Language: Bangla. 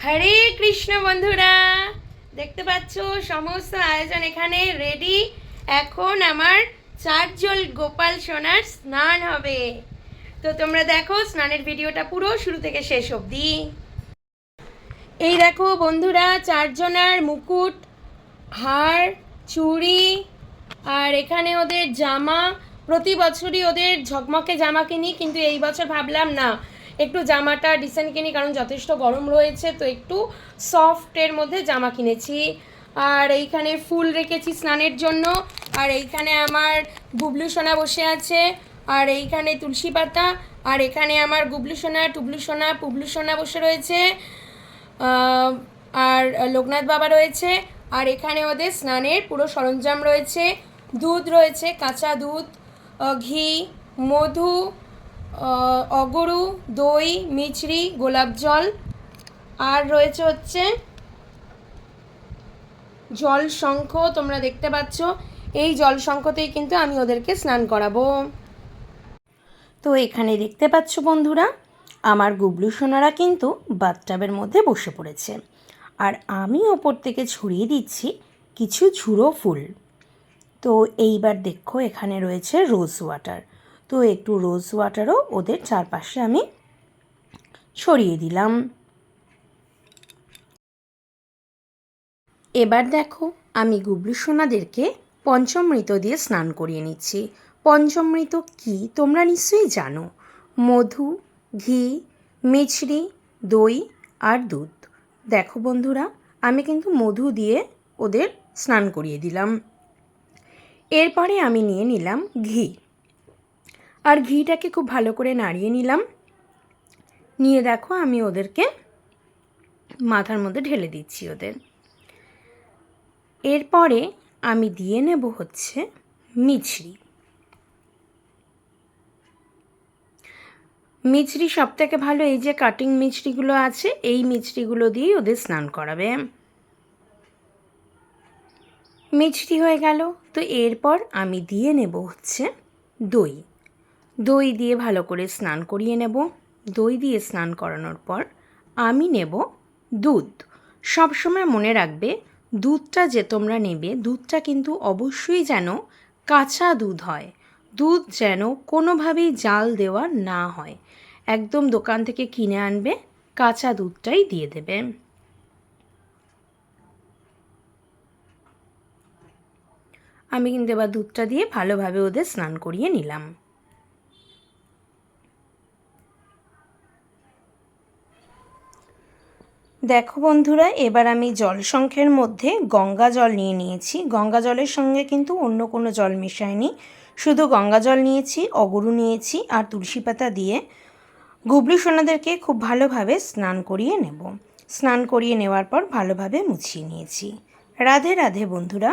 হরে কৃষ্ণ বন্ধুরা, দেখতে পাচ্ছ সমস্ত আয়োজন এখানে রেডি। এখন আমার 4 গোপাল সোনার স্নান হবে। তো তোমরা দেখো স্নানের ভিডিওটা পুরো শুরু থেকে শেষ অবধি। এই দেখো বন্ধুরা, 4জনার মুকুট, হার, চুড়ি, আর এখানে ওদের জামা। প্রতি বছরই ওদের ঝকমকে জামা কিনি, কিন্তু এই বছর ভাবলাম না, একটু জামাটা ডিসেন্ট কিনি, কারণ যথেষ্ট গরম রয়েছে, তো একটু সফটের মধ্যে জামা কিনেছি। আর এইখানে ফুল রেখেছি স্নানের জন্য। আর এইখানে আমার গুবলু সোনা বসে আছে, আর এইখানে তুলসী পাতা, আর এখানে আমার গুবলু সোনা, টুবলু সোনা, পুবলু সোনা বসে রয়েছে, আর লোকনাথ বাবা রয়েছে। আর এখানে ওদের স্নানের পুরো সরঞ্জাম রয়েছে। দুধ রয়েছে, কাঁচা দুধ, ঘি, মধু, অগরু, দই, মিছরি, গোলাপ জল, আর রয়েছে হচ্ছে জল শঙ্খ। তোমরা দেখতে পাচ্ছ, এই জল শঙ্খতেই কিন্তু আমি ওদেরকে স্নান করাবো। তো এখানে দেখতে পাচ্ছ বন্ধুরা, আমার গুবলু সোনারা কিন্তু বাথটাবের মধ্যে বসে পড়েছে, আর আমি ওপর থেকে ছড়িয়ে দিচ্ছি কিছু ঝুড়ো ফুল। তো এইবার দেখো, এখানে রয়েছে রোজ ওয়াটার, তো একটু রোজ ওয়াটারও ওদের চারপাশে আমি ছড়িয়ে দিলাম। এবার দেখো, আমি গুবলু সোনাদেরকে পঞ্চামৃত দিয়ে স্নান করিয়ে নিচ্ছি। পঞ্চামৃত কি তোমরা নিশ্চয়ই জানো, মধু, ঘি, মিছরি, দই আর দুধ। দেখো বন্ধুরা, আমি কিন্তু মধু দিয়ে ওদের স্নান করিয়ে দিলাম। এরপরে আমি নিয়ে নিলাম ঘি, আর ঘিটাকে খুব ভালো করে নাড়িয়ে নিলাম। নিয়ে দেখো, আমি ওদেরকে মাথার মধ্যে ঢেলে দিচ্ছি ওদের। এরপরে আমি দিয়ে নেব হচ্ছে মিছরি। মিছরি সবথেকে ভালো, এই যে কাটিং মিছরিগুলো আছে, এই মিছরিগুলো দিয়েই ওদের স্নান করাবে। মিছরি হয়ে গেল, তো এরপর আমি দিয়ে নেব হচ্ছে দই। দই দিয়ে ভালো করে স্নান করিয়ে নেব। দই দিয়ে স্নান করানোর পর আমি নেব দুধ। সবসময় মনে রাখবে, দুধটা যে তোমরা নেবে, দুধটা কিন্তু অবশ্যই যেন কাঁচা দুধ হয়। দুধ যেন কোনোভাবেই জাল দেওয়া না হয়। একদম দোকান থেকে কিনে আনবে, কাঁচা দুধটাই দিয়ে দেবে। আমি কিন্তু এবার দুধটা দিয়ে ভালোভাবে ওদের স্নান করিয়ে নিলাম। দেখো বন্ধুরা, এবার আমি জল শঙ্খের মধ্যে গঙ্গা জল নিয়ে নিয়েছি। গঙ্গা জলের সঙ্গে কিন্তু অন্য কোনো জল মেশাইনি, শুধু গঙ্গা জল নিয়েছি, অগরু নিয়েছি, আর তুলসী পাতা দিয়ে গুবলু সোনাদেরকে খুব ভালোভাবে স্নান করিয়ে নেব। স্নান করিয়ে নেওয়ার পর ভালোভাবে মুছিয়ে নিয়েছি। রাধে রাধে বন্ধুরা।